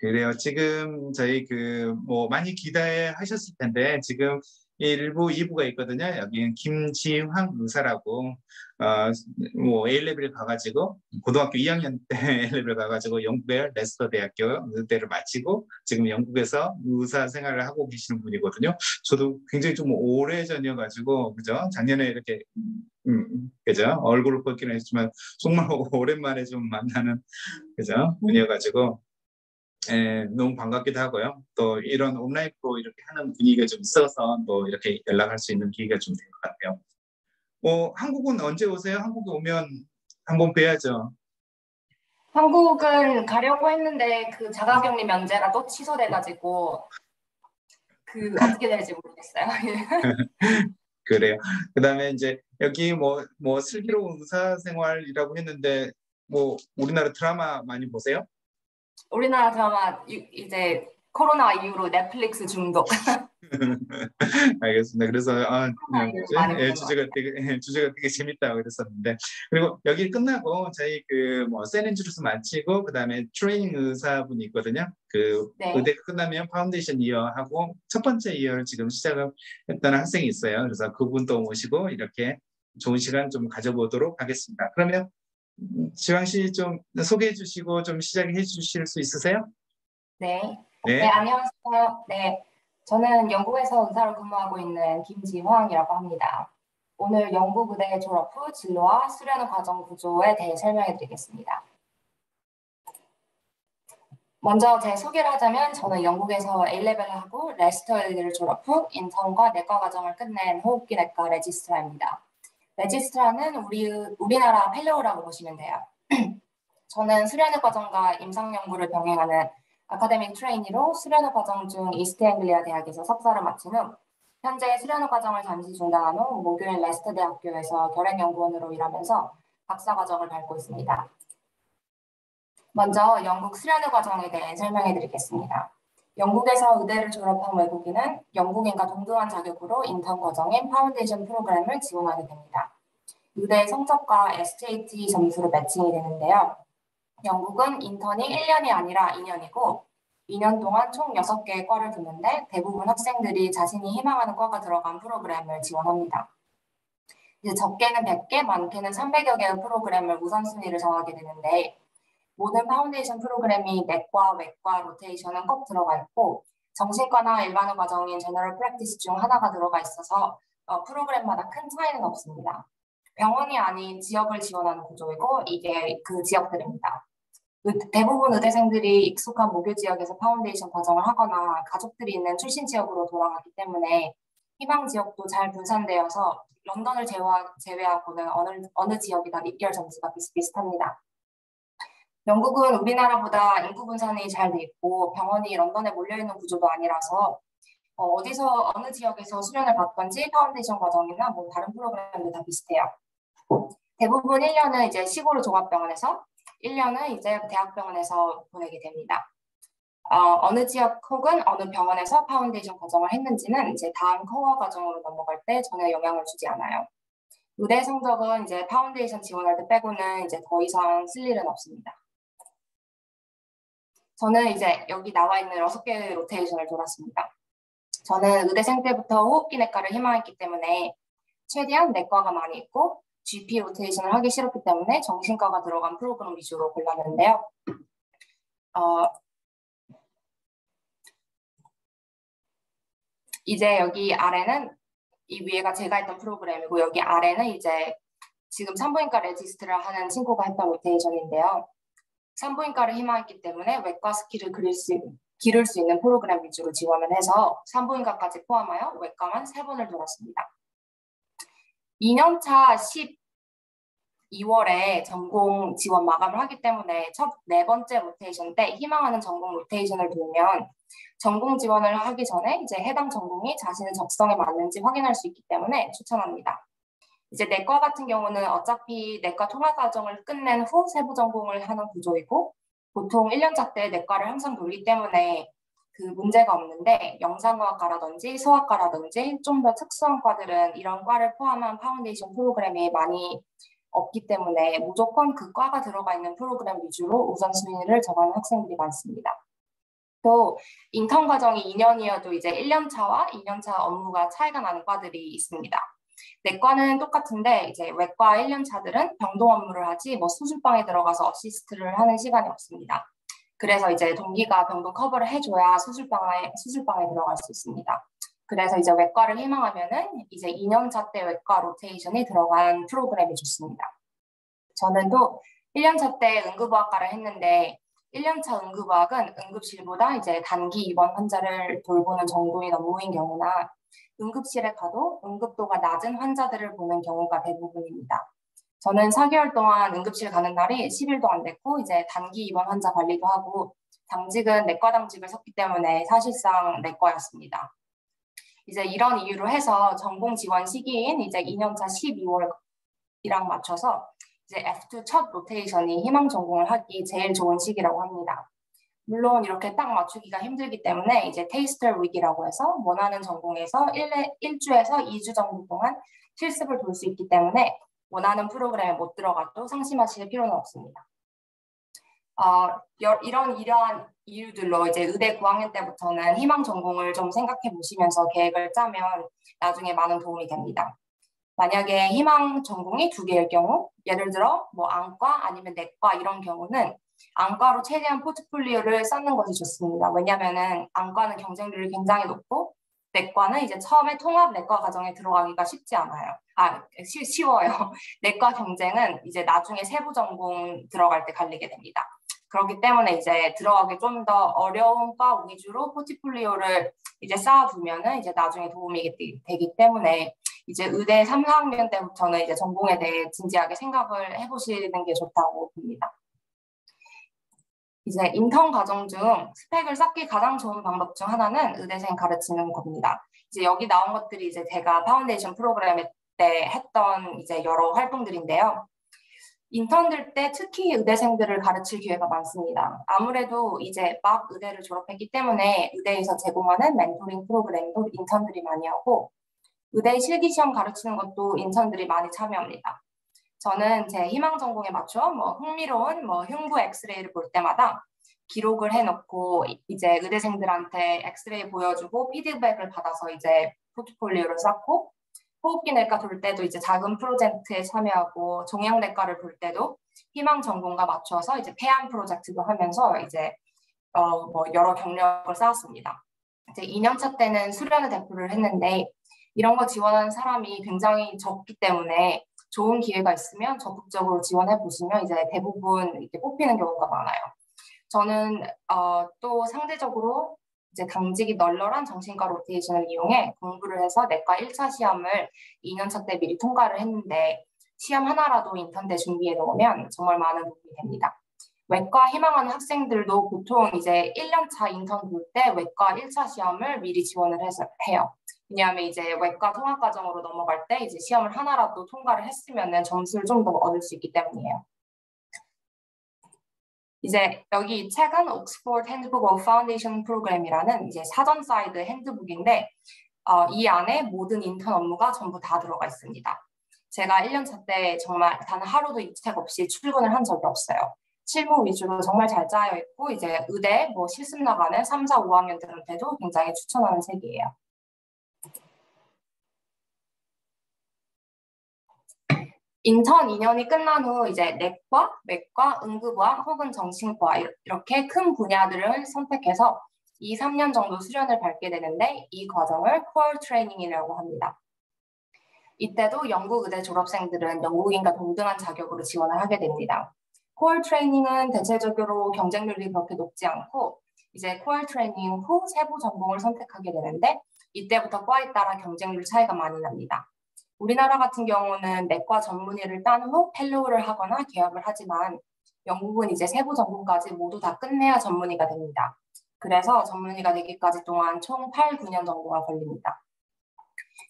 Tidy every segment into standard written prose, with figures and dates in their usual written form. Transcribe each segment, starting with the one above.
그래요. 지금 저희 뭐 많이 기대하셨을 텐데 지금 1부, 2부가 있거든요. 여기는 김지황 의사라고 뭐 A레벨 가가지고 고등학교 2학년 때 A레벨 가가지고 영국의 레스터 대학교 의대를 마치고 지금 영국에서 의사 생활을 하고 계시는 분이거든요. 저도 굉장히 좀 오래 전이어가지고 그죠? 작년에 이렇게 그죠? 얼굴을 뵙기는 했지만 정말 오랜만에 좀 만나는 그죠? 분이어가지고 너무 반갑기도 하고요. 또 이런 온라인으로 이렇게 하는 분위기가 좀 있어서 또 이렇게 연락할 수 있는 기회가 좀 될 것 같아요. 한국은 언제 오세요? 한국에 오면 한번 뵈야죠. 한국은 가려고 했는데 그 자가격리 면제가 또 취소돼가지고 어떻게 될지 모르겠어요. 그래요. 그다음에 이제 여기 뭐 슬기로운 의사 생활이라고 했는데 뭐 우리나라 드라마 많이 보세요? 우리나라 드라마 이제 코로나 이후로 넷플릭스 중독. 알겠습니다. 그래서 코로나 이후로 뭐지? 많이 보는 것 같아요. 주제가 되게 재밌다고 그랬었는데 그리고 여기 끝나고 저희 뭐 세렌주루스 마치고 그다음에 트레이닝 의사분이 있거든요. 네. 의대 끝나면 파운데이션 이어 하고 첫 번째 이어를 지금 시작을 했다는 학생이 있어요. 그래서 그분도 모시고 이렇게 좋은 시간 좀 가져보도록 하겠습니다. 그러면 지왕 씨 좀 소개해 주시고 좀 시작해 주실 수 있으세요? 네. 네, 네. 안녕하세요. 네. 저는 영국에서 의사로 근무하고 있는 김지황이라고 합니다. 오늘 영국 의대 졸업 후 진로와 수련 과정 구조에 대해 설명해 드리겠습니다. 먼저 제 소개를 하자면 저는 영국에서 A레벨을 하고 레스터 의대를 졸업 후 인턴과 내과 과정을 끝낸 호흡기 내과 레지스트라입니다. 레지스트라는 우리나라 펠로우라고 보시면 돼요. 저는 수련의 과정과 임상 연구를 병행하는 아카데믹 트레이니로 수련의 과정 중 이스트 앵글리아 대학에서 석사를 마친 후 현재 수련의 과정을 잠시 중단한 후 목요일 레스터 대학교에서 결핵연구원으로 일하면서 박사 과정을 밟고 있습니다. 먼저 영국 수련의 과정에 대해 설명해 드리겠습니다. 영국에서 의대를 졸업한 외국인은 영국인과 동등한 자격으로 인턴 과정인 파운데이션 프로그램을 지원하게 됩니다. 의대 성적과 SAT 점수로 매칭이 되는데요. 영국은 인턴이 1년이 아니라 2년이고 2년 동안 총 6개의 과를 듣는데 대부분 학생들이 자신이 희망하는 과가 들어간 프로그램을 지원합니다. 이제 적게는 100개, 많게는 300여 개의 프로그램을 우선순위를 정하게 되는데 모든 파운데이션 프로그램이 내과, 외과, 로테이션은 꼭 들어가 있고 정신과나 일반의 과정인 제너럴 프랙티스 중 하나가 들어가 있어서 프로그램마다 큰 차이는 없습니다. 병원이 아닌 지역을 지원하는 구조이고 이게 그 지역들입니다. 대부분 의대생들이 익숙한 모교 지역에서 파운데이션 과정을 하거나 가족들이 있는 출신 지역으로 돌아가기 때문에 희망 지역도 잘 분산되어서 런던을 제외하고는 어느 지역이나 입결 점수가 비슷비슷합니다. 영국은 우리나라보다 인구 분산이 잘 돼 있고 병원이 런던에 몰려있는 구조도 아니라서 어디서 어느 지역에서 수련을 받건지 파운데이션 과정이나 뭐 다른 프로그램도 다 비슷해요. 대부분 1년은 이제 시골 종합병원에서 1년은 이제 대학병원에서 보내게 됩니다. 어느 지역 혹은 어느 병원에서 파운데이션 과정을 했는지는 이제 다음 커버 과정으로 넘어갈 때 전혀 영향을 주지 않아요. 의대 성적은 이제 파운데이션 지원할 때 빼고는 이제 더 이상 쓸 일은 없습니다. 저는 이제 여기 나와 있는 6개의 로테이션을 돌았습니다. 저는 의대생 때부터 호흡기 내과를 희망했기 때문에 최대한 내과가 많이 있고 GP 로테이션을 하기 싫었기 때문에 정신과가 들어간 프로그램 위주로 골랐는데요. 이제 여기 아래는 이 위에가 제가 했던 프로그램이고 여기 아래는 이제 지금 산부인과 레지스트를 하는 친구가 했던 로테이션인데요. 산부인과를 희망했기 때문에 외과 스킬을 기를 수 있는 프로그램 위주로 지원을 해서 산부인과까지 포함하여 외과만 3번을 돌았습니다. 2년차 12월에 전공 지원 마감을 하기 때문에 첫 4번째 로테이션 때 희망하는 전공 로테이션을 돌면 전공 지원을 하기 전에 이제 해당 전공이 자신의 적성에 맞는지 확인할 수 있기 때문에 추천합니다. 이제 내과 같은 경우는 어차피 내과 통합 과정을 끝낸 후 세부 전공을 하는 구조이고 보통 1년차 때 내과를 항상 돌기 때문에 그 문제가 없는데 영상과학과라든지 소아과라든지 좀 더 특수한 과들은 이런 과를 포함한 파운데이션 프로그램이 많이 없기 때문에 무조건 그 과가 들어가 있는 프로그램 위주로 우선순위를 정하는 학생들이 많습니다. 또 인턴 과정이 2년이어도 이제 1년차와 2년차 업무가 차이가 나는 과들이 있습니다. 내과는 똑같은데 이제 외과 1년차들은 병동 업무를 하지 뭐 수술방에 들어가서 어시스트를 하는 시간이 없습니다. 그래서 이제 동기가 병동 커버를 해줘야 수술방에 들어갈 수 있습니다. 그래서 이제 외과를 희망하면은 이제 2년차 때 외과 로테이션이 들어간 프로그램이 좋습니다. 저는 또 1년차 때 응급의학과를 했는데 1년차 응급의학은 응급실보다 이제 단기 입원 환자를 돌보는 정도의 업무인 경우나 응급실에 가도 응급도가 낮은 환자들을 보는 경우가 대부분입니다. 저는 4개월 동안 응급실 가는 날이 10일도 안 됐고 이제 단기 입원 환자 관리도 하고 당직은 내과 당직을 섰기 때문에 사실상 내과였습니다. 이제 이런 이유로 해서 전공 지원 시기인 이제 2년차 12월이랑 맞춰서 이제 F2 첫 로테이션이 희망 전공을 하기 제일 좋은 시기라고 합니다. 물론 이렇게 딱 맞추기가 힘들기 때문에 이제 테이스터 위기라고 해서 원하는 전공에서 1주에서 2주 정도 동안 실습을 돌 수 있기 때문에 원하는 프로그램에 못 들어가도 상심하실 필요는 없습니다. 이러한 이유들로 이제 의대 9학년 때부터는 희망 전공을 좀 생각해 보시면서 계획을 짜면 나중에 많은 도움이 됩니다. 만약에 희망 전공이 2개일 경우, 예를 들어 뭐 안과 아니면 내과 이런 경우는 안과로 최대한 포트폴리오를 쌓는 것이 좋습니다. 왜냐하면은 안과는 경쟁률이 굉장히 높고 내과는 이제 처음에 통합 내과 과정에 들어가기가 쉽지 않아요. 쉬워요. 내과 경쟁은 이제 나중에 세부 전공 들어갈 때 갈리게 됩니다. 그렇기 때문에 이제 들어가기 좀 더 어려운 과 위주로 포트폴리오를 이제 쌓아두면은 이제 나중에 도움이 되기 때문에 이제 의대 3, 4학년 때부터는 이제 전공에 대해 진지하게 생각을 해보시는 게 좋다고 봅니다. 이제 인턴 과정 중 스펙을 쌓기 가장 좋은 방법 중 하나는 의대생 가르치는 겁니다. 이제 여기 나온 것들이 이제 제가 파운데이션 프로그램 때 했던 이제 여러 활동들인데요. 인턴들 때 특히 의대생들을 가르칠 기회가 많습니다. 아무래도 이제 막 의대를 졸업했기 때문에 의대에서 제공하는 멘토링 프로그램도 인턴들이 많이 하고 의대 실기시험 가르치는 것도 인턴들이 많이 참여합니다. 저는 제 희망 전공에 맞춰 흥미로운 흉부 엑스레이를 볼 때마다 기록을 해놓고 이제 의대생들한테 엑스레이 보여주고 피드백을 받아서 이제 포트폴리오를 쌓고 호흡기내과 돌 때도 이제 작은 프로젝트에 참여하고 종양내과를 볼 때도 희망 전공과 맞춰서 이제 폐암 프로젝트도 하면서 이제 여러 경력을 쌓았습니다. 이제 2년차 때는 수련회 대표를 했는데 이런 거 지원하는 사람이 굉장히 적기 때문에 좋은 기회가 있으면 적극적으로 지원해 보시면 이제 대부분 이렇게 뽑히는 경우가 많아요. 저는 또 상대적으로 이제 당직이 널널한 정신과 로테이션을 이용해 공부를 해서 내과 1차 시험을 2년차 때 미리 통과를 했는데 시험 하나라도 인턴 때 준비해 놓으면 정말 많은 도움이 됩니다. 외과 희망하는 학생들도 보통 이제 1년차 인턴 볼 때 외과 1차 시험을 미리 지원을 해요. 왜냐하면 이제 외과 통합 과정으로 넘어갈 때 이제 시험을 하나라도 통과를 했으면은 점수를 좀 더 얻을 수 있기 때문이에요. 이제 여기 이 책은 옥스포드 핸드북 오브 파운데이션 프로그램이라는 이제 사전 사이드 핸드북인데 이 안에 모든 인턴 업무가 전부 다 들어가 있습니다. 제가 1년차 때 정말 단 하루도 이 책 없이 출근을 한 적이 없어요. 실무 위주로 정말 잘 짜여 있고 이제 의대 실습 나가는 3, 4, 5학년들한테도 굉장히 추천하는 책이에요. 인턴 2년이 끝난 후 이제 내과, 외과, 응급의학 혹은 정신과 이렇게 큰 분야들을 선택해서 2, 3년 정도 수련을 밟게 되는데 이 과정을 코어 트레이닝이라고 합니다. 이때도 영국 의대 졸업생들은 영국인과 동등한 자격으로 지원을 하게 됩니다. 코어 트레이닝은 대체적으로 경쟁률이 그렇게 높지 않고 이제 코어 트레이닝 후 세부 전공을 선택하게 되는데 이때부터 과에 따라 경쟁률 차이가 많이 납니다. 우리나라 같은 경우는 내과 전문의를 딴 후 펠로우를 하거나 개업을 하지만 영국은 이제 세부 전공까지 모두 다 끝내야 전문의가 됩니다. 그래서 전문의가 되기까지 동안 총 8, 9년 정도가 걸립니다.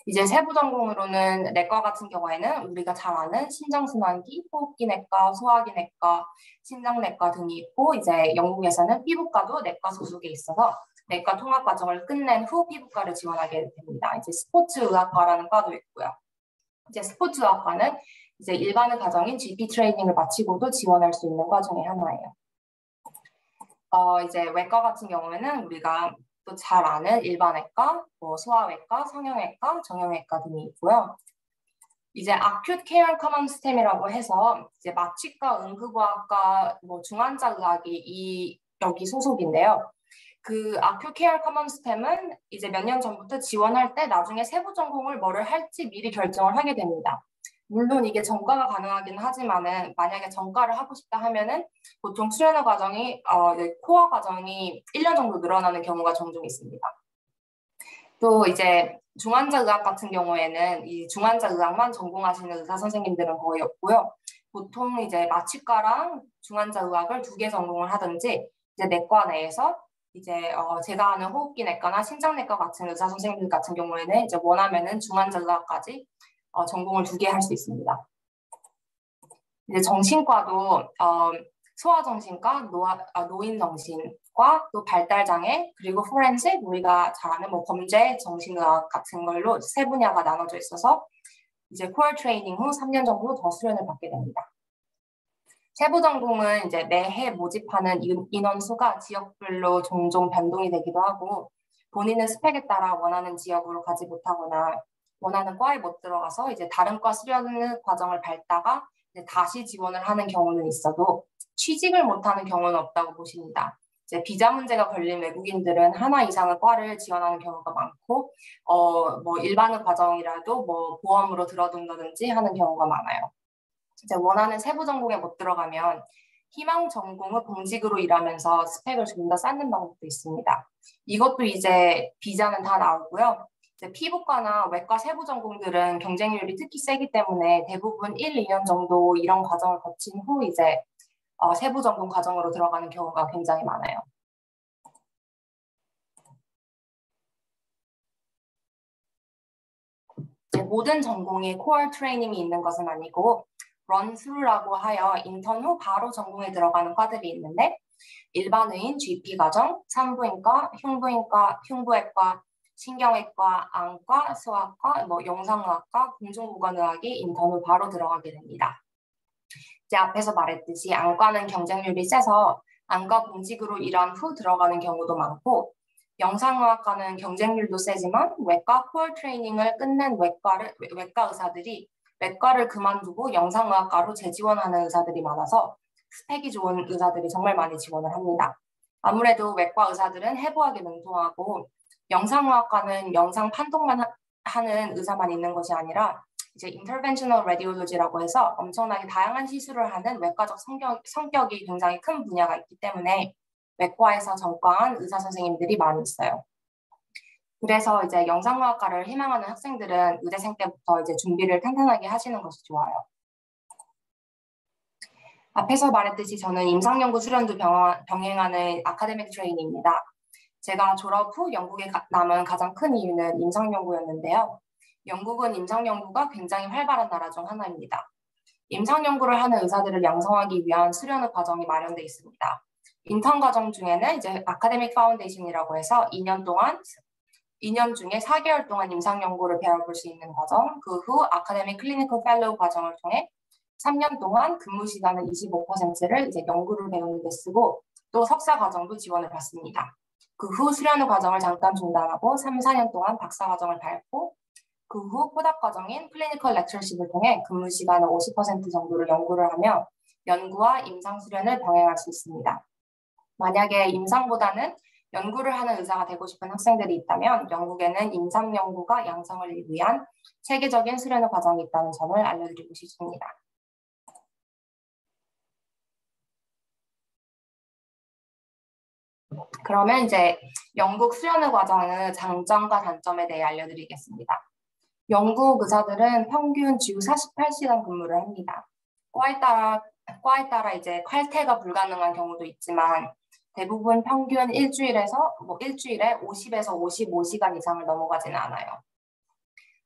이제 세부 전공으로는 내과 같은 경우에는 우리가 잘 아는 심장순환기, 호흡기내과, 소화기내과, 심장내과 등이 있고 이제 영국에서는 피부과도 내과 소속에 있어서 내과 통합 과정을 끝낸 후 피부과를 지원하게 됩니다. 이제 스포츠의학과라는 과도 있고요. 이제 스포츠의학과는 이제 일반의 과정인 GP 트레이닝을 마치고도 지원할 수 있는 과 중에 하나예요. 이제 외과 같은 경우에는 우리가 또 잘 아는 일반외과, 뭐 소아외과, 성형외과, 정형외과 등이 있고요. 이제 Acute Care Common System이라고 해서 이제 마취과, 응급의학과, 뭐 중환자 의학이 여기 소속인데요. 그 Acute Care Common System은 이제 몇 년 전부터 지원할 때 나중에 세부 전공을 뭐를 할지 미리 결정을 하게 됩니다. 물론 이게 전과가 가능하긴 하지만은 만약에 전과를 하고 싶다 하면은 보통 수련의 과정이 코어 과정이 1년 정도 늘어나는 경우가 종종 있습니다. 또 이제 중환자 의학 같은 경우에는 이 중환자 의학만 전공하시는 의사 선생님들은 거의 없고요. 보통 이제 마취과랑 중환자 의학을 2개 전공을 하든지 이제 내과 내에서 이제 제가 아는 호흡기 내과나 신장내과 같은 의사 선생님들 같은 경우에는 이제 원하면은 중환자 의학까지 전공을 2개 할 수 있습니다. 이제 정신과도 소아정신과, 노인정신과, 또 발달장애, 그리고 포렌식, 우리가 잘 아는 뭐 범죄, 정신의학 같은 걸로 세 분야가 나눠져 있어서 이제 코어 트레이닝 후 3년 정도 더 수련을 받게 됩니다. 세부 전공은 이제 매해 모집하는 인원수가 지역별로 종종 변동이 되기도 하고 본인의 스펙에 따라 원하는 지역으로 가지 못하거나 원하는 과에 못 들어가서 이제 다른 과 수련 과정을 밟다가 이제 다시 지원을 하는 경우는 있어도 취직을 못하는 경우는 없다고 보십니다. 이제 비자 문제가 걸린 외국인들은 하나 이상의 과를 지원하는 경우가 많고 뭐 일반의 과정이라도 뭐 보험으로 들어둔다든지 하는 경우가 많아요. 이제 원하는 세부 전공에 못 들어가면 희망 전공을 공직으로 일하면서 스펙을 좀 더 쌓는 방법도 있습니다. 이것도 이제 비자는 다 나오고요. 이제 피부과나 외과 세부 전공들은 경쟁률이 특히 세기 때문에 대부분 1, 2년 정도 이런 과정을 거친 후 이제 세부 전공 과정으로 들어가는 경우가 굉장히 많아요. 이제 모든 전공에 코어 트레이닝이 있는 것은 아니고 런스루라고 하여 인턴 후 바로 전공에 들어가는 과들이 있는데 일반의인, GP 과정, 산부인과, 흉부인과, 흉부외과, 신경외과, 안과, 소아과, 뭐 영상의학과, 공중보건의학이 인턴 후 바로 들어가게 됩니다. 이제 앞에서 말했듯이 안과는 경쟁률이 세서 안과 공직으로 일한 후 들어가는 경우도 많고 영상의학과는 경쟁률도 세지만 외과 코어 트레이닝을 끝낸 외과 의사들이 외과를 그만두고 영상의학과로 재지원하는 의사들이 많아서 스펙이 좋은 의사들이 정말 많이 지원을 합니다. 아무래도 외과 의사들은 해부학에 능통하고 영상의학과는 영상 판독만 하는 의사만 있는 것이 아니라 이제 interventional radiology라고 해서 엄청나게 다양한 시술을 하는 외과적 성격이 굉장히 큰 분야가 있기 때문에 외과에서 전과한 의사 선생님들이 많이 있어요. 그래서 이제 영상의학과를 희망하는 학생들은 의대생 때부터 이제 준비를 탄탄하게 하시는 것이 좋아요. 앞에서 말했듯이 저는 임상연구 수련도 병행하는 아카데믹 트레이니입니다. 제가 졸업 후 영국에 남은 가장 큰 이유는 임상연구였는데요. 영국은 임상연구가 굉장히 활발한 나라 중 하나입니다. 임상연구를 하는 의사들을 양성하기 위한 수련의 과정이 마련되어 있습니다. 인턴 과정 중에는 이제 아카데믹 파운데이션이라고 해서 2년 중에 4개월 동안 임상연구를 배워볼 수 있는 과정, 그 후 아카데믹 클리니컬 펠로우 과정을 통해 3년 동안 근무 시간의 25%를 이제 연구를 배우는 데 쓰고 또 석사 과정도 지원을 받습니다. 그 후 수련의 과정을 잠깐 중단하고 3, 4년 동안 박사 과정을 밟고 그 후 포닥 과정인 클리니컬 렉처십을 통해 근무 시간의 50% 정도를 연구를 하며 연구와 임상 수련을 병행할 수 있습니다. 만약에 임상보다는 연구를 하는 의사가 되고 싶은 학생들이 있다면 영국에는 임상 연구가 양성을 위한 체계적인 수련의 과정이 있다는 점을 알려드리고 싶습니다. 그러면 이제 영국 수련의 과정의 장점과 단점에 대해 알려드리겠습니다. 영국 의사들은 평균 주 48시간 근무를 합니다. 과에 따라 이제 칼퇴가 불가능한 경우도 있지만 대부분 평균 일주일에 50에서 55시간 이상을 넘어가지는 않아요.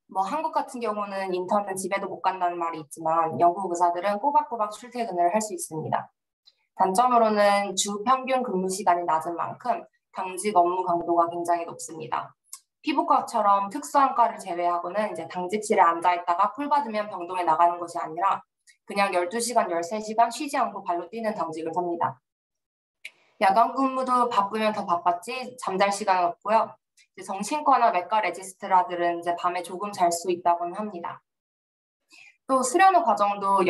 뭐 한국 같은 경우는 인턴은 집에도 못 간다는 말이 있지만 영국 의사들은 꼬박꼬박 출퇴근을 할 수 있습니다. 단점으로는 주 평균 근무 시간이 낮은 만큼 당직 업무 강도가 굉장히 높습니다. 피부과처럼 특수한 과를 제외하고는 이제 당직실에 앉아있다가 풀 받으면 병동에 나가는 것이 아니라 그냥 12시간, 13시간 쉬지 않고 발로 뛰는 당직을 섭니다. 야간 근무도 바쁘면 더 바빴지 잠잘 시간은 없고요. 이제 정신과나 외과 레지스트라들은 이제 밤에 조금 잘 수 있다고는 합니다. 또 수련 후 과정도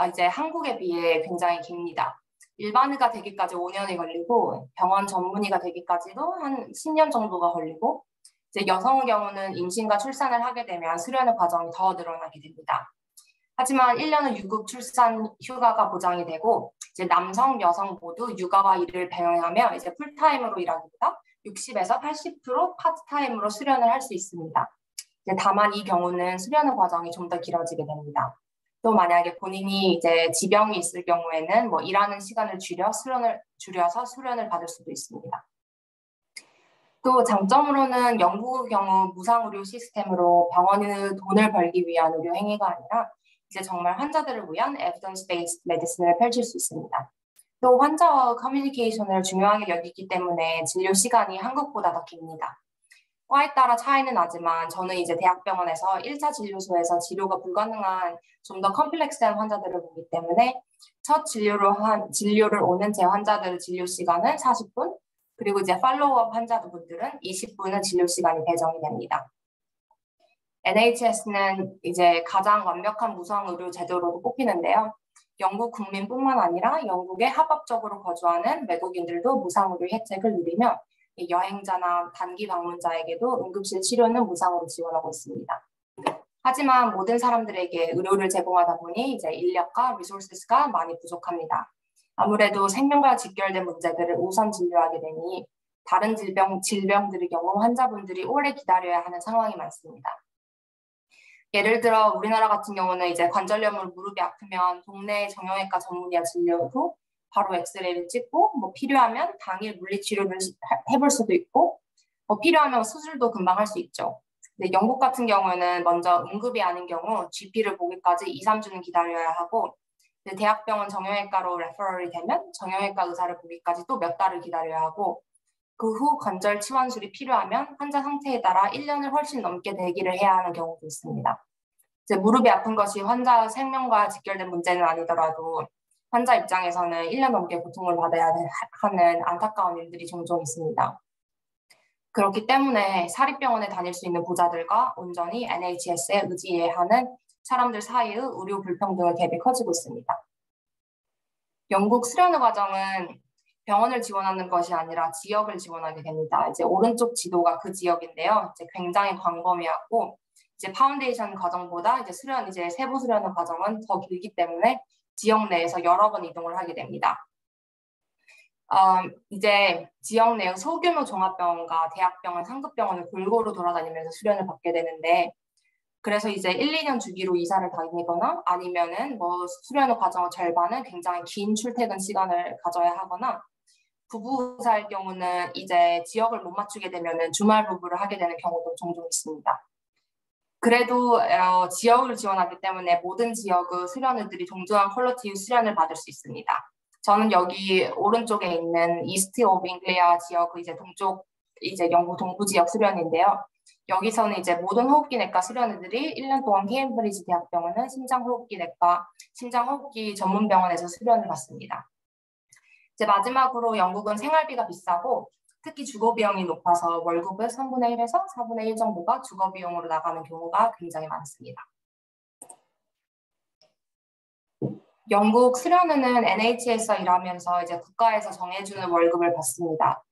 이제 한국에 비해 굉장히 깁니다. 일반의가 되기까지 5년이 걸리고 병원 전문의가 되기까지도 한 10년 정도가 걸리고 이제 여성의 경우는 임신과 출산을 하게 되면 수련의 과정이 더 늘어나게 됩니다. 하지만 1년은 유급 출산 휴가가 보장이 되고 이제 남성, 여성 모두 육아와 일을 병행하며 이제 풀타임으로 일하기보다 60에서 80% 파트타임으로 수련을 할 수 있습니다. 이제 다만 이 경우는 수련의 과정이 좀 더 길어지게 됩니다. 또 만약에 본인이 이제 지병이 있을 경우에는 뭐 일하는 시간을 줄여서 수련을 받을 수도 있습니다. 또 장점으로는 영국의 경우 무상의료 시스템으로 병원의 돈을 벌기 위한 의료 행위가 아니라 이제 정말 환자들을 위한 evidence-based medicine을 펼칠 수 있습니다. 또 환자와 커뮤니케이션을 중요하게 여기기 때문에 진료 시간이 한국보다 더 깁니다. 과에 따라 차이는 나지만 저는 이제 대학병원에서 1차 진료소에서 치료가 불가능한 좀 더 컴플렉스한 환자들을 보기 때문에 첫 진료를 오는 제 환자들의 진료 시간은 40분, 그리고 이제 팔로우업 환자분들은 20분은 진료 시간이 배정이 됩니다. NHS는 이제 가장 완벽한 무상 의료 제도로도 꼽히는데요. 영국 국민뿐만 아니라 영국에 합법적으로 거주하는 외국인들도 무상 의료 혜택을 누리며 여행자나 단기 방문자에게도 응급실 치료는 무상으로 지원하고 있습니다. 하지만 모든 사람들에게 의료를 제공하다 보니 이제 인력과 리소스가 많이 부족합니다. 아무래도 생명과 직결된 문제들을 우선 진료하게 되니 다른 질병들의 경우 환자분들이 오래 기다려야 하는 상황이 많습니다. 예를 들어 우리나라 같은 경우는 이제 관절염으로 무릎이 아프면 동네 정형외과 전문의와 진료 후 바로 엑스레이를 찍고 뭐 필요하면 당일 물리치료를 해볼 수도 있고 필요하면 수술도 금방 할 수 있죠. 근데 영국 같은 경우에는 먼저 응급이 아닌 경우 GP를 보기까지 2, 3주는 기다려야 하고 대학병원 정형외과로 레퍼럴이 되면 정형외과 의사를 보기까지 또 몇 달을 기다려야 하고 그 후 관절 치환술이 필요하면 환자 상태에 따라 1년을 훨씬 넘게 대기를 해야 하는 경우도 있습니다. 이제 무릎이 아픈 것이 환자 생명과 직결된 문제는 아니더라도 환자 입장에서는 1년 넘게 고통을 받아야 하는 안타까운 일들이 종종 있습니다. 그렇기 때문에 사립병원에 다닐 수 있는 부자들과 온전히 NHS에 의지해야 하는 사람들 사이의 의료 불평등의 갭이 커지고 있습니다. 영국 수련의 과정은 병원을 지원하는 것이 아니라 지역을 지원하게 됩니다. 이제 오른쪽 지도가 그 지역인데요. 이제 굉장히 광범위하고 이제 파운데이션 과정보다 이제 세부 수련의 과정은 더 길기 때문에 지역 내에서 여러 번 이동을 하게 됩니다. 이제 지역 내의 소규모 종합병원과 대학병원, 상급병원을 골고루 돌아다니면서 수련을 받게 되는데 그래서 이제 1, 2년 주기로 이사를 다니거나 아니면은 뭐 수련의 과정의 절반은 굉장히 긴 출퇴근 시간을 가져야 하거나 부부사일 경우는 이제 지역을 못 맞추게 되면은 주말 부부를 하게 되는 경우도 종종 있습니다. 그래도 지역을 지원하기 때문에 모든 지역의 수련의들이 동등한 퀄리티의 수련을 받을 수 있습니다. 저는 여기 오른쪽에 있는 이스트 오브 잉글리아 지역의 이제 동쪽 이제 영국 동부 지역 수련인데요. 여기서는 이제 모든 호흡기내과 수련의들이 1년 동안 케임브리지 대학병원은 심장호흡기내과, 심장호흡기 전문병원에서 수련을 받습니다. 이제 마지막으로 영국은 생활비가 비싸고 특히 주거비용이 높아서 월급의 3분의 1에서 4분의 1 정도가 주거비용으로 나가는 경우가 굉장히 많습니다. 영국 수련회는 NHS에서 일하면서 이제 국가에서 정해주는 월급을 받습니다.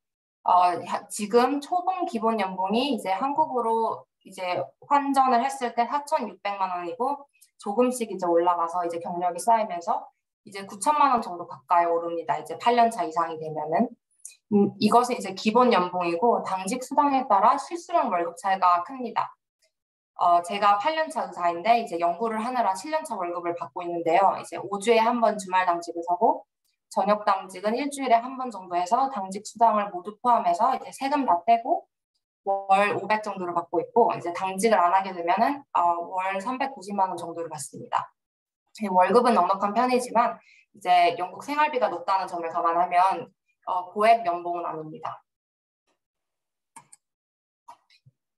지금 초봉 기본 연봉이 이제 한국으로 이제 환전을 했을 때 4,600만 원이고 조금씩 이제 올라가서 이제 경력이 쌓이면서 이제 9천만 원 정도 가까이 오릅니다. 이제 8년 차 이상이 되면은. 이것은 이제 기본 연봉이고 당직 수당에 따라 실수령 월급 차이가 큽니다. 제가 8년차 의사인데 이제 연구를 하느라 7년차 월급을 받고 있는데요. 이제 5주에 한 번 주말 당직을 서고 저녁 당직은 일주일에 한 번 정도 해서 당직 수당을 모두 포함해서 이제 세금 다 떼고 월 500 정도를 받고 있고 이제 당직을 안 하게 되면은 월 390만 원 정도를 받습니다. 월급은 넉넉한 편이지만 이제 영국 생활비가 높다는 점을 감안하면 고액 연봉은 아닙니다.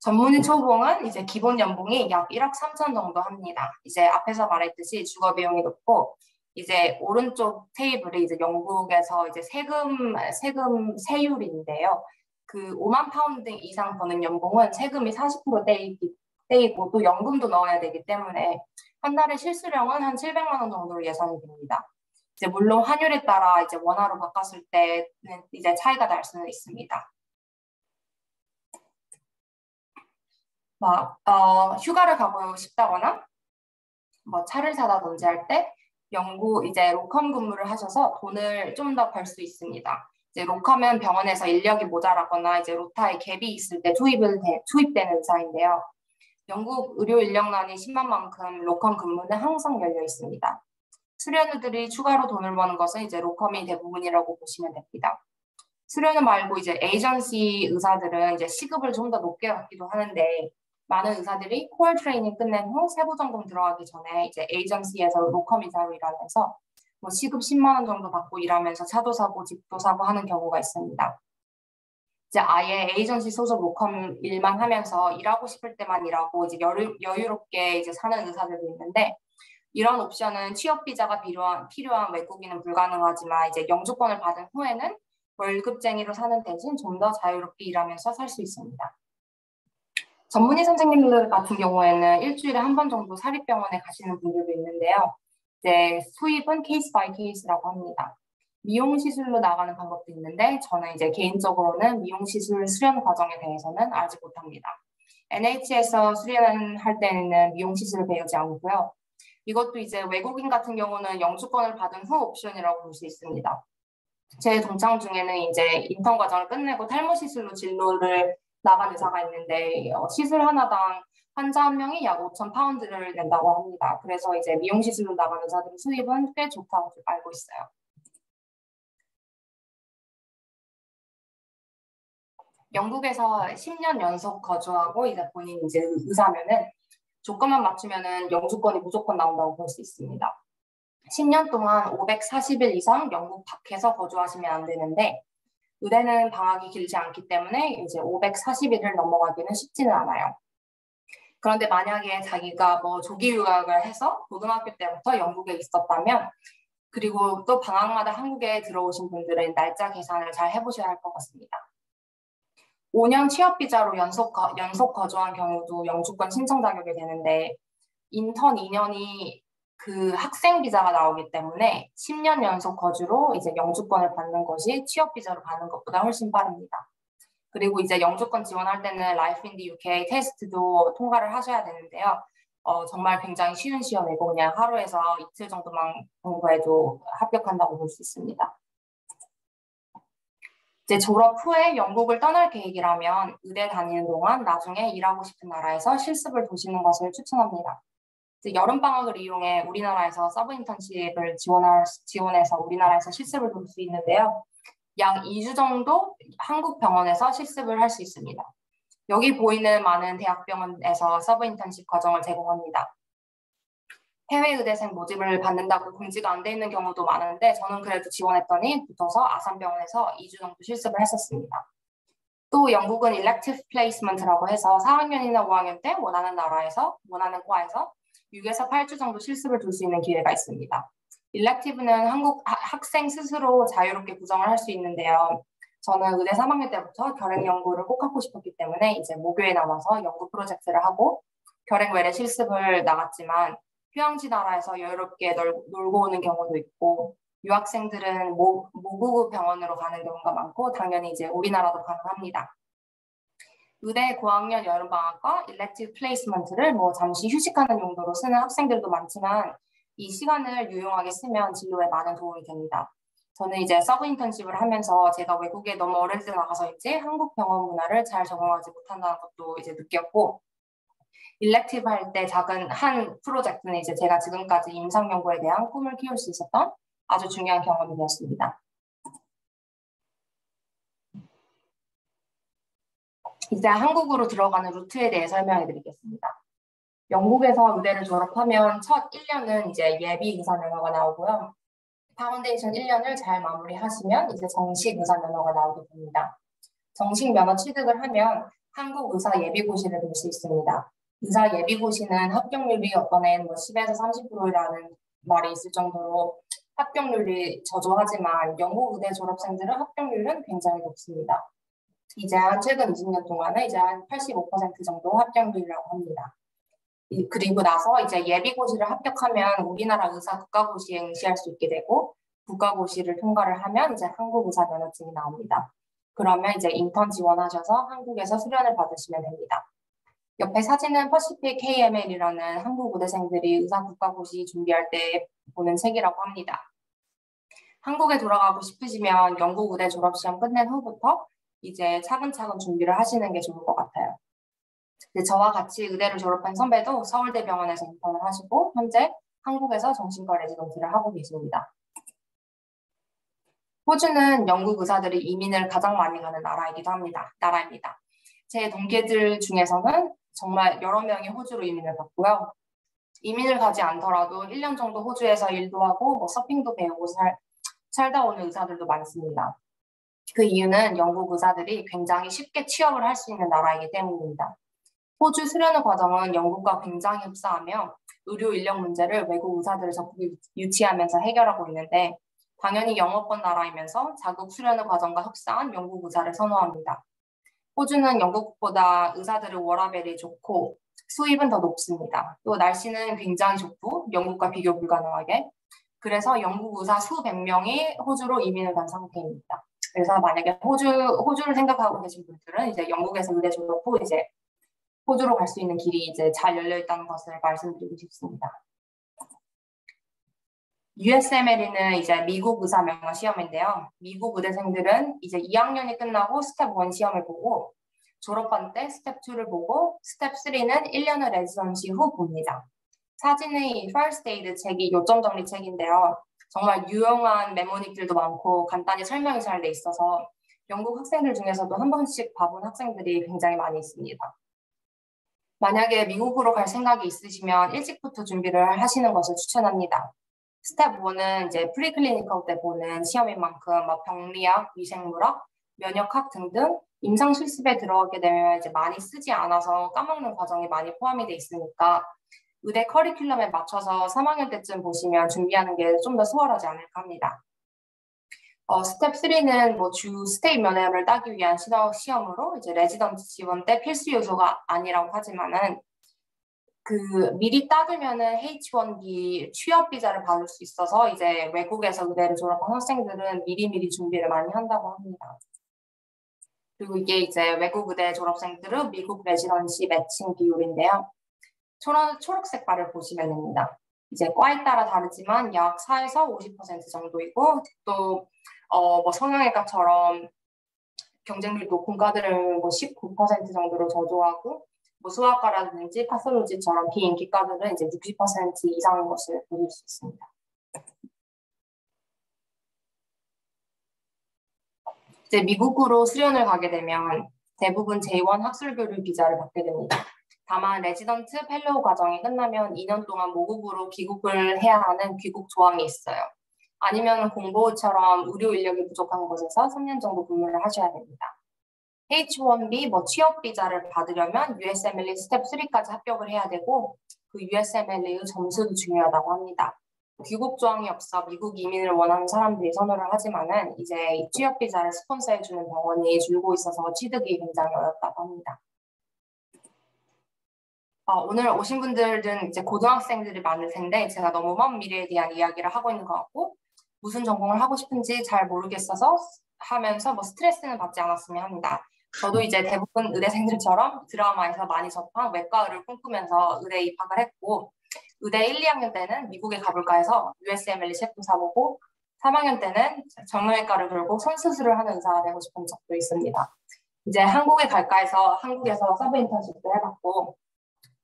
전문의 초봉은 이제 기본 연봉이 약 1억 3천 정도 합니다. 이제 앞에서 말했듯이 주거 비용이 높고 이제 오른쪽 테이블이 이제 영국에서 이제 세율인데요. 그 5만 파운드 이상 버는 연봉은 세금이 40% 떼이고 또 연금도 넣어야 되기 때문에 한 달에 실수령은 한 700만 원 정도로 예상이 됩니다. 이제 물론 환율에 따라 이제 원화로 바꿨을 때는 이제 차이가 날 수는 있습니다. 휴가를 가고 싶다거나 뭐 차를 사다든지 할 때 영구 이제 로컴 근무를 하셔서 돈을 좀 더 벌 수 있습니다. 이제 로컴은 병원에서 인력이 모자라거나 이제 로타에 갭이 있을 때 투입되는 의사인데요. 영국 의료 인력난이 심한 만큼 로컴 근무는 항상 열려 있습니다. 수련의들이 추가로 돈을 버는 것은 이제 로컴이 대부분이라고 보시면 됩니다. 수련의 말고 이제 에이전시 의사들은 이제 시급을 좀 더 높게 받기도 하는데 많은 의사들이 코어 트레이닝 끝낸 후 세부 전공 들어가기 전에 이제 에이전시에서 로컴 의사로 일하면서 뭐 시급 10만 원 정도 받고 일하면서 차도 사고 집도 사고 하는 경우가 있습니다. 이제 아예 에이전시 소속 로컴 일만 하면서 일하고 싶을 때만 일하고 이제 여유롭게 이제 사는 의사들도 있는데 이런 옵션은 취업 비자가 필요한 외국인은 불가능하지만 이제 영주권을 받은 후에는 월급쟁이로 사는 대신 좀 더 자유롭게 일하면서 살 수 있습니다. 전문의 선생님들 같은 경우에는 일주일에 한 번 정도 사립병원에 가시는 분들도 있는데요. 이제 수입은 케이스 바이 케이스라고 합니다. 미용시술로 나가는 방법도 있는데 저는 이제 개인적으로는 미용시술 수련 과정에 대해서는 알지 못합니다. NH에서 수련할 때는 미용시술을 배우지 않고요. 이것도 이제 외국인 같은 경우는 영주권을 받은 후 옵션이라고 볼 수 있습니다. 제 동창 중에는 이제 인턴 과정을 끝내고 탈모 시술로 진로를 나간 의사가 있는데 시술 하나당 환자 한 명이 약 5,000파운드를 낸다고 합니다. 그래서 이제 미용 시술로 나간 의사들의 수입은 꽤 좋다고 알고 있어요. 영국에서 10년 연속 거주하고 이제 본인 이제 의사면은 조건만 맞추면은 영주권이 무조건 나온다고 볼 수 있습니다. 10년 동안 540일 이상 영국 밖에서 거주하시면 안 되는데 의대는 방학이 길지 않기 때문에 이제 540일을 넘어가기는 쉽지는 않아요. 그런데 만약에 자기가 뭐 조기 유학을 해서 고등학교 때부터 영국에 있었다면 그리고 또 방학마다 한국에 들어오신 분들은 날짜 계산을 잘 해보셔야 할 것 같습니다. 5년 취업 비자로 연속 거주한 경우도 영주권 신청 자격이 되는데 인턴 2년이 그 학생 비자가 나오기 때문에 10년 연속 거주로 이제 영주권을 받는 것이 취업 비자로 받는 것보다 훨씬 빠릅니다. 그리고 이제 영주권 지원할 때는 Life in the UK 테스트도 통과를 하셔야 되는데요. 정말 굉장히 쉬운 시험이고 그냥 하루에서 이틀 정도만 공부해도 합격한다고 볼 수 있습니다. 이제 졸업 후에 영국을 떠날 계획이라면 의대 다니는 동안 나중에 일하고 싶은 나라에서 실습을 보시는 것을 추천합니다. 여름방학을 이용해 우리나라에서 서브 인턴십을 지원해서 우리나라에서 실습을 볼 수 있는데요. 약 2주 정도 한국 병원에서 실습을 할 수 있습니다. 여기 보이는 많은 대학병원에서 서브 인턴십 과정을 제공합니다. 해외 의대생 모집을 받는다고 공지가 안 돼 있는 경우도 많은데 저는 그래도 지원했더니 붙어서 아산병원에서 2주 정도 실습을 했었습니다. 또 영국은 Elective Placement라고 해서 4학년이나 5학년 때 원하는 과에서 6에서 8주 정도 실습을 둘 수 있는 기회가 있습니다. Elective는 한국 학생 스스로 자유롭게 구성을 할 수 있는데요. 저는 의대 3학년 때부터 결행 연구를 꼭 하고 싶었기 때문에 이제 모교에 남아서 연구 프로젝트를 하고 결행 외래 실습을 나갔지만 휴양지 나라에서 여유롭게 놀고 오는 경우도 있고 유학생들은 모국의 병원으로 가는 경우가 많고 당연히 이제 우리나라도 가능합니다. 의대 고학년 여름방학과 Elective Placement를 뭐 잠시 휴식하는 용도로 쓰는 학생들도 많지만 이 시간을 유용하게 쓰면 진로에 많은 도움이 됩니다. 저는 이제 서브 인턴십을 하면서 제가 외국에 너무 어릴 때 나가서인지 한국 병원 문화를 잘 적응하지 못한다는 것도 이제 느꼈고 일렉티브 할 때 작은 한 프로젝트는 이제 제가 지금까지 임상 연구에 대한 꿈을 키울 수 있었던 아주 중요한 경험이 되었습니다. 이제 한국으로 들어가는 루트에 대해 설명해 드리겠습니다. 영국에서 의대를 졸업하면 첫 1년은 이제 예비 의사 면허가 나오고요. 파운데이션 1년을 잘 마무리하시면 이제 정식 의사 면허가 나오게 됩니다. 정식 면허 취득을 하면 한국 의사 예비고시를 볼 수 있습니다. 의사 예비고시는 합격률이 어떤 애는 10에서 30%라는 말이 있을 정도로 합격률이 저조하지만 영국 의대 졸업생들의 합격률은 굉장히 높습니다. 이제 한 최근 20년 동안은 이제 한 85% 정도 합격률이라고 합니다. 그리고 나서 이제 예비고시를 합격하면 우리나라 의사 국가고시에 응시할 수 있게 되고 국가고시를 통과를 하면 이제 한국 의사 면허증이 나옵니다. 그러면 이제 인턴 지원하셔서 한국에서 수련을 받으시면 됩니다. 옆에 사진은 퍼시픽 KML이라는 한국 의대생들이 의사 국가고시 준비할 때 보는 책이라고 합니다. 한국에 돌아가고 싶으시면 영국 의대 졸업시험 끝낸 후부터 이제 차근차근 준비를 하시는 게 좋을 것 같아요. 저와 같이 의대를 졸업한 선배도 서울대병원에서 인턴을 하시고 현재 한국에서 정신과 레지던트를 하고 계십니다. 호주는 영국 의사들이 이민을 가장 많이 가는 나라입니다. 제 동기들 중에서는 정말 여러 명이 호주로 이민을 갔고요. 이민을 가지 않더라도 1년 정도 호주에서 일도 하고 뭐 서핑도 배우고 살다 오는 의사들도 많습니다. 그 이유는 영국 의사들이 굉장히 쉽게 취업을 할 수 있는 나라이기 때문입니다. 호주 수련의 과정은 영국과 굉장히 흡사하며 의료 인력 문제를 외국 의사들을 적극 유치하면서 해결하고 있는데 당연히 영어권 나라이면서 자국 수련의 과정과 흡사한 영국 의사를 선호합니다. 호주는 영국보다 의사들의 워라밸이 좋고 수입은 더 높습니다. 또 날씨는 굉장히 좋고 영국과 비교 불가능하게 그래서 영국 의사 수백 명이 호주로 이민을 간 상태입니다. 그래서 만약에 호주를 생각하고 계신 분들은 이제 영국에서 의대 졸업 후 이제 호주로 갈 수 있는 길이 이제 잘 열려 있다는 것을 말씀드리고 싶습니다. USMLE는 이제 미국 의사 면허 시험인데요. 미국 의대생들은 이제 2학년이 끝나고 스텝 1 시험을 보고 졸업한 때 스텝 2를 보고 스텝 3는 1년의 레지던시 후 봅니다. 사진의 First Aid 책이 요점 정리 책인데요. 정말 유용한 메모닉들도 많고 간단히 설명이 잘 돼 있어서 영국 학생들 중에서도 한 번씩 봐본 학생들이 굉장히 많이 있습니다. 만약에 미국으로 갈 생각이 있으시면 일찍부터 준비를 하시는 것을 추천합니다. 스텝 1은 이제 프리클리니컬 때 보는 시험인 만큼 병리학, 위생물학, 면역학 등등 임상 실습에 들어가게 되면 이제 많이 쓰지 않아서 까먹는 과정이 많이 포함이 돼 있으니까 의대 커리큘럼에 맞춰서 3학년 때쯤 보시면 준비하는 게 좀 더 수월하지 않을까 합니다. 스텝 3는 뭐 주 스테이 면허를 따기 위한 시험으로 이제 레지던트 지원 때 필수 요소가 아니라고 하지만은 미리 따두면은 H1B 취업 비자를 받을 수 있어서 이제 외국에서 의대를 졸업한 학생들은 미리미리 준비를 많이 한다고 합니다. 그리고 이게 이제 외국 의대 졸업생들은 미국 레지던시 매칭 비율인데요. 초록색 바를 보시면 됩니다. 이제 과에 따라 다르지만 약 4에서 50% 정도이고 또 뭐 성형외과처럼 경쟁률 높은 과들은 뭐 19% 정도로 저조하고 뭐 수학과라든지 파솔로지처럼 비인기과들은 이제 60% 이상인 것을 보실 수 있습니다. 이제 미국으로 수련을 가게 되면 대부분 J1 학술교류 비자를 받게 됩니다. 다만 레지던트 펠로우 과정이 끝나면 2년 동안 모국으로 귀국을 해야 하는 귀국 조항이 있어요. 아니면 공보처럼 의료 인력이 부족한 곳에서 3년 정도 근무를 하셔야 됩니다. H1B 취업 비자를 받으려면 USMLE 스텝 3까지 합격을 해야 되고 그 USMLE의 점수도 중요하다고 합니다. 귀국 조항이 없어 미국 이민을 원하는 사람들이 선호를 하지만은 이제 이 취업 비자를 스폰서해주는 병원이 줄고 있어서 취득이 굉장히 어렵다고 합니다. 오늘 오신 분들은 이제 고등학생들이 많을 텐데 제가 너무 먼 미래에 대한 이야기를 하고 있는 것 같고 무슨 전공을 하고 싶은지 잘 모르겠어서 하면서 스트레스는 받지 않았으면 합니다. 저도 이제 대부분 의대생들처럼 드라마에서 많이 접한 외과의를 꿈꾸면서 의대에 입학을 했고 의대 1, 2학년 때는 미국에 가볼까 해서 USMLE 책도 사보고 3학년 때는 정형외과를 돌고 손수술을 하는 의사가 되고 싶은 적도 있습니다. 이제 한국에 갈까 해서 한국에서 서브 인턴십도 해봤고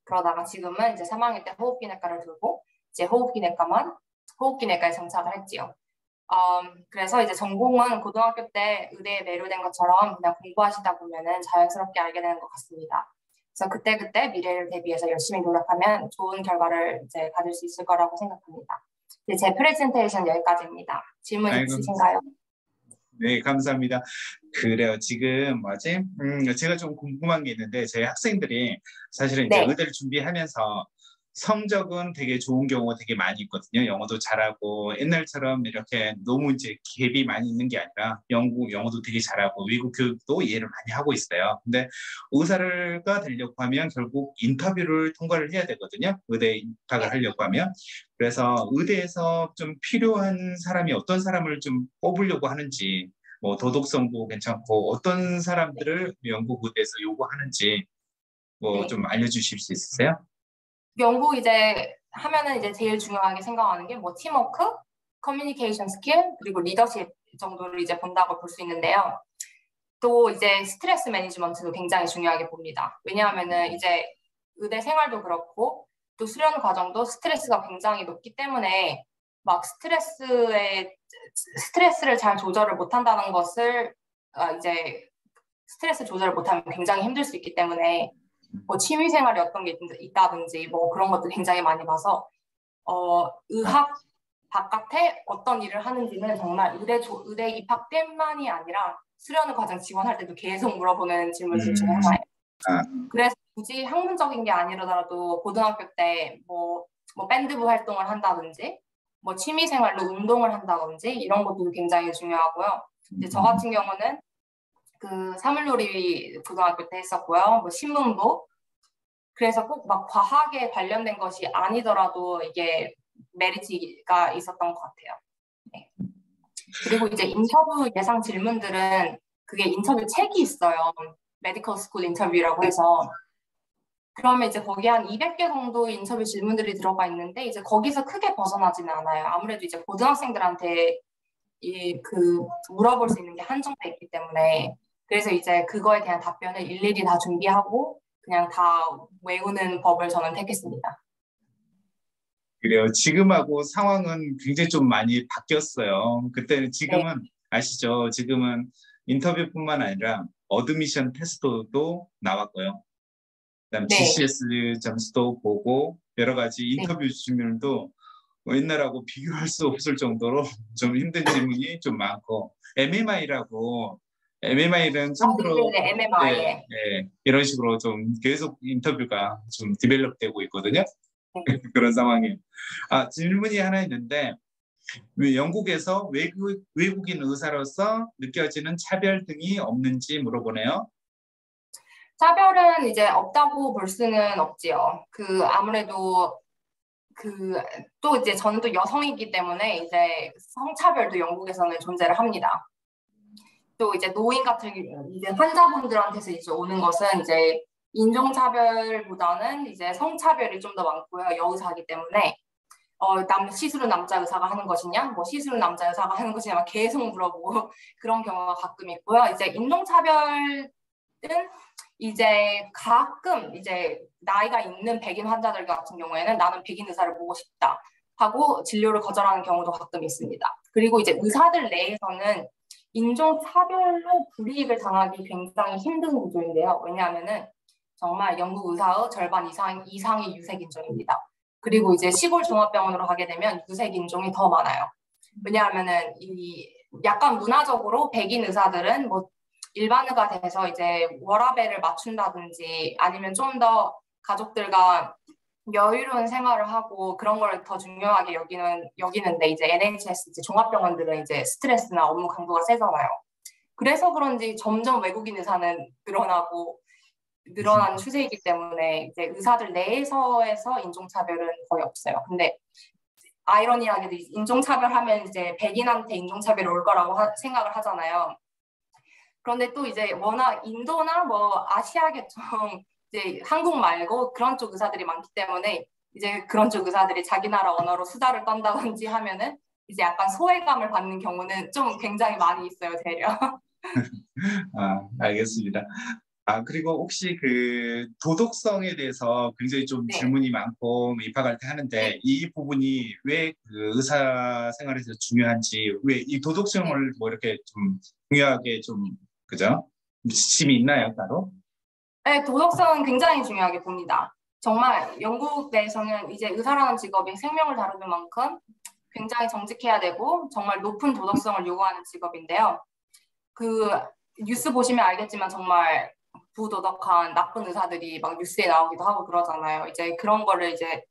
그러다가 지금은 이제 3학년 때 호흡기내과를 들고 이제 호흡기내과에 정착을 했지요. 그래서 이제 전공은 고등학교 때 의대에 매료된 것처럼 그냥 공부하시다 보면은 자연스럽게 알게 되는 것 같습니다. 그래서 그때그때 미래를 대비해서 열심히 노력하면 좋은 결과를 이제 가질 수 있을 거라고 생각합니다. 이제 제 프레젠테이션 여기까지입니다. 질문 있으신가요? 네, 감사합니다. 그래요. 지금 제가 좀 궁금한 게 있는데 제 학생들이 사실은 이제 의대를 준비하면서 성적은 되게 좋은 경우가 되게 많이 있거든요. 영어도 잘하고 옛날처럼 이렇게 너무 이제 갭이 많이 있는 게 아니라 영어도 되게 잘하고 외국 교육도 이해를 많이 하고 있어요. 근데 의사가 되려고 하면 결국 인터뷰를 통과를 해야 되거든요. 의대에 입학을 하려고 하면. 그래서 의대에서 좀 필요한 사람이 어떤 사람을 좀 뽑으려고 하는지 뭐 도덕성도 괜찮고 어떤 사람들을 영국 의대에서 요구하는지 뭐 네. 좀 알려주실 수 있으세요? 연구 이제 하면은 이제 제일 중요하게 생각하는 게 뭐 팀워크, 커뮤니케이션 스킬, 그리고 리더십 정도를 이제 본다고 볼 수 있는데요. 또 이제 스트레스 매니지먼트도 굉장히 중요하게 봅니다. 왜냐하면은 이제 의대 생활도 그렇고 또 수련 과정도 스트레스가 굉장히 높기 때문에 막 스트레스를 잘 조절을 못한다는 것을 이제 스트레스 조절을 못하면 굉장히 힘들 수 있기 때문에 뭐 취미 생활이 어떤 게 있다든지 뭐 그런 것도 굉장히 많이 봐서 의학 바깥에 어떤 일을 하는지는 정말 의대 입학 때만이 아니라 수련 과정 지원할 때도 계속 물어보는 질문들 중에 하나예요. 아, 그래서 굳이 학문적인 게 아니더라도 고등학교 때 뭐 밴드부 활동을 한다든지 뭐 취미 생활로 운동을 한다든지 이런 것도 굉장히 중요하고요. 이제 저 같은 경우는 그 사물놀이 고등학교 때 했었고요. 뭐 신문부. 그래서 꼭 막 과학에 관련된 것이 아니더라도 이게 메리트가 있었던 것 같아요. 네. 그리고 이제 인터뷰 예상 질문들은 그게 인터뷰 책이 있어요. 메디컬 스쿨 인터뷰라고 해서. 그러면 이제 거기 한 200개 정도 인터뷰 질문들이 들어가 있는데 이제 거기서 크게 벗어나지는 않아요. 아무래도 이제 고등학생들한테 물어볼 수 있는 게 한정돼 있기 때문에 그래서 이제 그거에 대한 답변을 일일이 다 준비하고 그냥 다 외우는 법을 저는 택했습니다. 그래요. 지금하고 상황은 굉장히 좀 많이 바뀌었어요. 그때는 네, 지금은 아시죠? 지금은 인터뷰뿐만 아니라 어드미션 테스트도 나왔고요. 그다음 네, GCS 점수도 보고 여러 가지 네. 인터뷰 질문도 뭐 옛날하고 비교할 수 없을 정도로 좀 힘든 질문이 좀 많고 MMI는 참고로 네네, MMI에. 이런 식으로 좀 계속 인터뷰가 좀 디벨롭되고 있거든요. 네. 그런 상황이에요. 질문이 하나 있는데 왜 영국에서 외국인 의사로서 느껴지는 차별 등이 없는지 물어보네요. 차별은 이제 없다고 볼 수는 없지요. 아무래도 또 이제 저는 또 여성이기 때문에 이제 성차별도 영국에서는 존재를 합니다. 또 이제 노인 같은 이제 환자분들한테서 이제 오는 것은 이제 인종차별보다는 이제 성차별이 좀 더 많고요. 여의사이기 때문에 시술은 남자 의사가 하는 것이냐, 뭐 시술은 남자 의사가 하는 것이냐 막 계속 물어보고 그런 경우가 가끔 있고요. 이제 인종차별은 이제 가끔 이제 나이가 있는 백인 환자들 같은 경우에는 나는 백인 의사를 보고 싶다 하고 진료를 거절하는 경우도 가끔 있습니다. 그리고 이제 의사들 내에서는 인종차별로 불이익을 당하기 굉장히 힘든 구조인데요. 왜냐하면은 정말 영국 의사의 절반 이상이 유색 인종입니다. 그리고 이제 시골 종합병원으로 가게 되면 유색 인종이 더 많아요. 왜냐하면은 약간 문화적으로 백인 의사들은 뭐 일반의가 돼서 이제 워라밸을 맞춘다든지 아니면 좀 더 가족들과 여유로운 생활을 하고 그런 걸 더 중요하게 여기는데 이제 NHS 이제 종합병원들은 이제 스트레스나 업무 강도가 세잖아요. 그래서 그런지 점점 외국인 의사는 늘어나는 추세이기 때문에 이제 의사들 내에서에서 인종차별은 거의 없어요. 근데 아이러니하게도 인종차별하면 이제 백인한테 인종차별이 올 거라고 생각을 하잖아요. 그런데 또 이제 워낙 인도나 뭐 아시아 계통 이제 한국 말고 그런 쪽 의사들이 많기 때문에 이제 그런 쪽 의사들이 자기 나라 언어로 수다를 떤다든지 하면은 이제 약간 소외감을 받는 경우는 좀 굉장히 많이 있어요, 되려. 알겠습니다. 그리고 혹시 그 도덕성에 대해서 굉장히 좀 네. 질문이 많고 입학할 때 네. 하는데 이 부분이 왜 그 의사 생활에서 중요한지 왜 이 네. 도덕성을 뭐 이렇게 좀 중요하게 좀 그죠? 지침이 있나요, 따로? 네, 도덕성은 굉장히 중요하게 봅니다. 정말 영국 내에서는 이제 의사라는 직업이 생명을 다루는 만큼 굉장히 정직해야 되고 정말 높은 도덕성을 요구하는 직업인데요. 뉴스 보시면 알겠지만 정말 부도덕한 나쁜 의사들이 막 뉴스에 나오기도 하고 그러잖아요. 이제 그런 거를 이제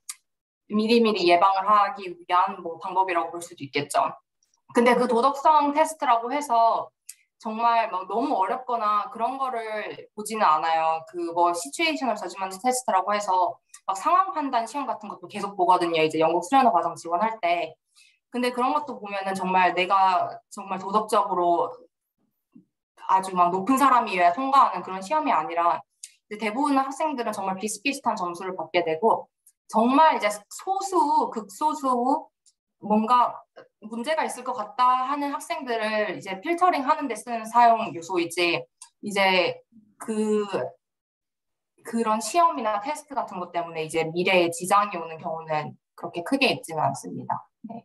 미리미리 예방을 하기 위한 뭐 방법이라고 볼 수도 있겠죠. 근데 그 도덕성 테스트라고 해서 정말 막 너무 어렵거나 그런 거를 보지는 않아요. 그 뭐 시츄에이셔널 저지먼트 테스트라고 해서 막 상황 판단 시험 같은 것도 계속 보거든요. 이제 영국 수련회 과정 지원할 때. 근데 그런 것도 보면은 정말 내가 정말 도덕적으로 아주 막 높은 사람이어야 통과하는 그런 시험이 아니라 대부분 학생들은 정말 비슷비슷한 점수를 받게 되고 정말 이제 소수, 극소수 뭔가 문제가 있을 것 같다 하는 학생들을 이제 필터링 하는 데 쓰는 사용 요소이지 이제 그런 시험이나 테스트 같은 것 때문에 이제 미래에 지장이 오는 경우는 그렇게 크게 있지는 않습니다. 네.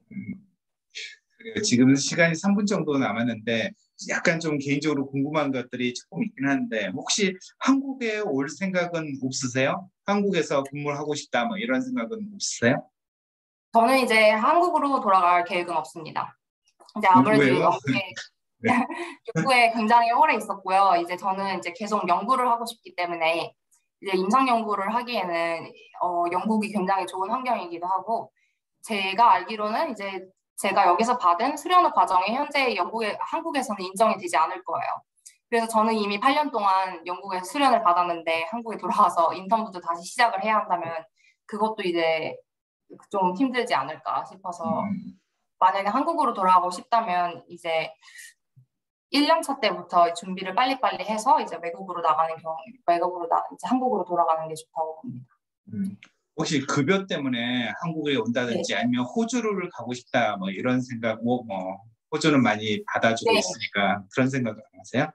지금 시간이 3분 정도 남았는데 약간 좀 개인적으로 궁금한 것들이 조금 있긴 한데 혹시 한국에 올 생각은 없으세요? 한국에서 근무를 하고 싶다 뭐 이런 생각은 없으세요? 저는 이제 한국으로 돌아갈 계획은 없습니다. 이제 아무래도 왜요? 영국에 네. 연구에 굉장히 오래 있었고요. 이제 저는 이제 계속 연구를 하고 싶기 때문에 이제 임상 연구를 하기에는 영국이 굉장히 좋은 환경이기도 하고 제가 알기로는 이제 제가 여기서 받은 수련호 과정이 현재 한국에서는 인정이 되지 않을 거예요. 그래서 저는 이미 8년 동안 영국에서 수련을 받았는데 한국에 돌아와서 인턴부터 다시 시작을 해야 한다면 그것도 이제 좀 힘들지 않을까 싶어서 만약에 한국으로 돌아가고 싶다면 이제 1년 차 때부터 준비를 빨리빨리 해서 이제 이제 한국으로 돌아가는 게 좋다고 봅니다. 혹시 급여 때문에 한국에 네. 온다든지 아니면 호주를 가고 싶다 뭐 이런 생각 뭐 호주는 많이 받아주고 네. 있으니까 그런 생각 안 하세요?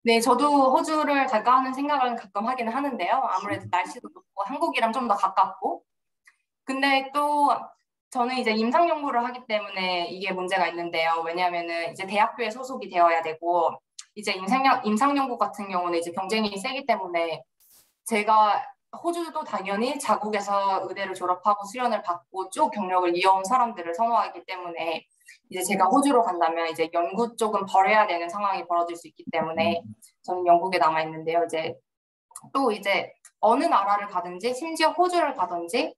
네, 저도 호주를 갈까 하는 생각을 가끔 하기는 하는데요. 아무래도 날씨도 좋고 한국이랑 좀 더 가깝고. 근데 또 저는 이제 임상 연구를 하기 때문에 이게 문제가 있는데요. 왜냐하면은 이제 대학교에 소속이 되어야 되고 이제 임상 연구 같은 경우는 이제 경쟁이 세기 때문에 제가 호주도 당연히 자국에서 의대를 졸업하고 수련을 받고 쭉 경력을 이어온 사람들을 선호하기 때문에 이제 제가 호주로 간다면 이제 연구 쪽은 버려야 되는 상황이 벌어질 수 있기 때문에 저는 영국에 남아 있는데요. 이제 또 이제 어느 나라를 가든지 심지어 호주를 가든지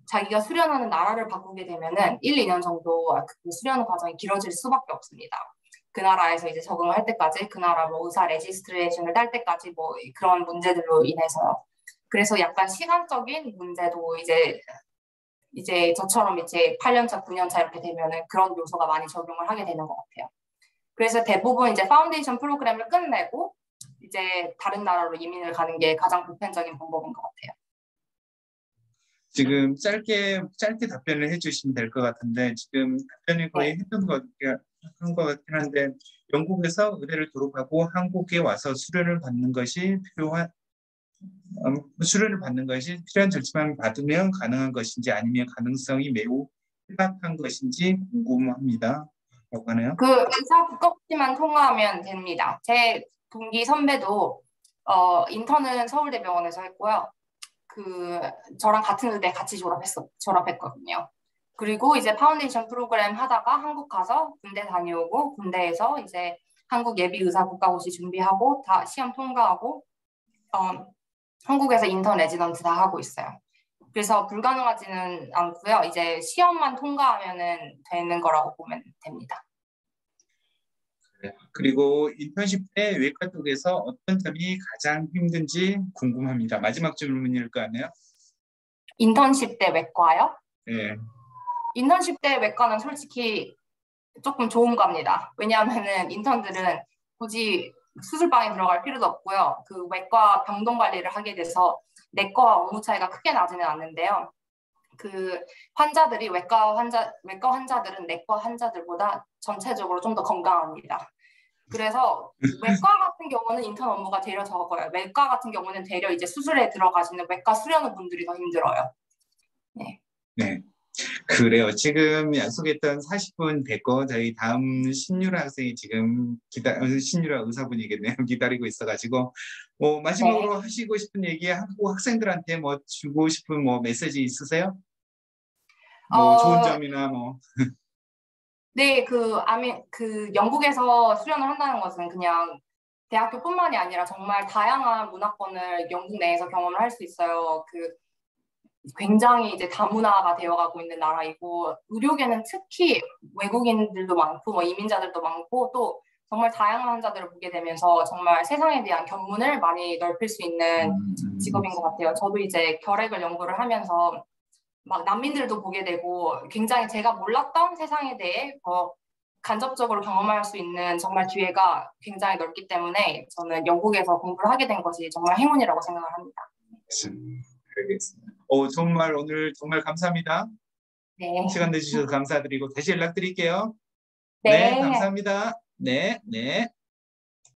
자기가 수련하는 나라를 바꾸게 되면은 1, 2년 정도 그 수련 과정이 길어질 수밖에 없습니다. 그 나라에서 이제 적응을 할 때까지 그 나라 뭐 의사 레지스트레이션을 딸 때까지 뭐 그런 문제들로 인해서 그래서 약간 시간적인 문제도 이제 저처럼 이제 8년 차, 9년 차 이렇게 되면은 그런 요소가 많이 적용을 하게 되는 것 같아요. 그래서 대부분 이제 파운데이션 프로그램을 끝내고 이제 다른 나라로 이민을 가는 게 가장 보편적인 방법인 것 같아요. 지금 짧게 답변을 해주시면 될 것 같은데 지금 답변을 거의 네. 했던 한것 같긴 한데 영국에서 의대를 졸업하고 한국에 와서 수련을 받는 것이 필요한 절차만 받으면 가능한 것인지 아니면 가능성이 매우 희박한 것인지 궁금합니다. 라고 하네요. 그 의사 국가고시만 통과하면 됩니다. 제 동기 선배도 인턴은 서울대병원에서 했고요. 그 저랑 같은 의대 같이 졸업했거든요. 그리고 이제 파운데이션 프로그램 하다가 한국 가서 군대 다녀오고 군대에서 이제 한국 예비 의사 국가고시 준비하고 다 시험 통과하고 한국에서 인턴 레지던트 다 하고 있어요. 그래서 불가능하지는 않고요. 이제 시험만 통과하면은 되는 거라고 보면 됩니다. 그리고 인턴십 때 외과 쪽에서 어떤 점이 가장 힘든지 궁금합니다. 마지막 질문일 거 아니에요? 인턴십 때 외과요? 네. 인턴십 때 외과는 솔직히 조금 좋은 겁니다. 왜냐하면은 인턴들은 굳이 수술방에 들어갈 필요도 없고요. 그 외과 병동 관리를 하게 돼서 내과와 업무 차이가 크게 나지는 않는데요. 그 외과 환자들은 내과 환자들보다 전체적으로 좀 더 건강합니다. 그래서 외과 같은 경우는 인턴 업무가 되려 적어요. 외과 같은 경우는 되려 이제 수술에 들어가시는 외과 수련의 분들이 더 힘들어요. 네. 네. 그래요. 지금 약속했던 40분 됐고 저희 다음 신유라 학생이 지금 신유라 의사분이겠네요. 기다리고 있어가지고 네. 마지막으로 하시고 싶은 얘기 한국 학생들한테 뭐 주고 싶은 뭐 메시지 있으세요? 뭐 좋은 어, 점이나 뭐. 네, 그 영국에서 수련을 한다는 것은 그냥 대학교뿐만이 아니라 정말 다양한 문화권을 영국 내에서 경험을 할 수 있어요. 그 굉장히 이제 다문화가 되어가고 있는 나라이고 의료계는 특히 외국인들도 많고 뭐 이민자들도 많고 또 정말 다양한 환자들을 보게 되면서 정말 세상에 대한 견문을 많이 넓힐 수 있는 직업인 것 같아요. 저도 이제 결핵을 연구를 하면서 막 난민들도 보게 되고 굉장히 제가 몰랐던 세상에 대해 간접적으로 경험할 수 있는 정말 기회가 굉장히 넓기 때문에 저는 영국에서 공부를 하게 된 것이 정말 행운이라고 생각을 합니다. 알겠습니다. 정말 오늘 정말 감사합니다. 네. 시간 내주셔서 감사드리고 다시 연락드릴게요. 네, 네. 감사합니다. 네, 네.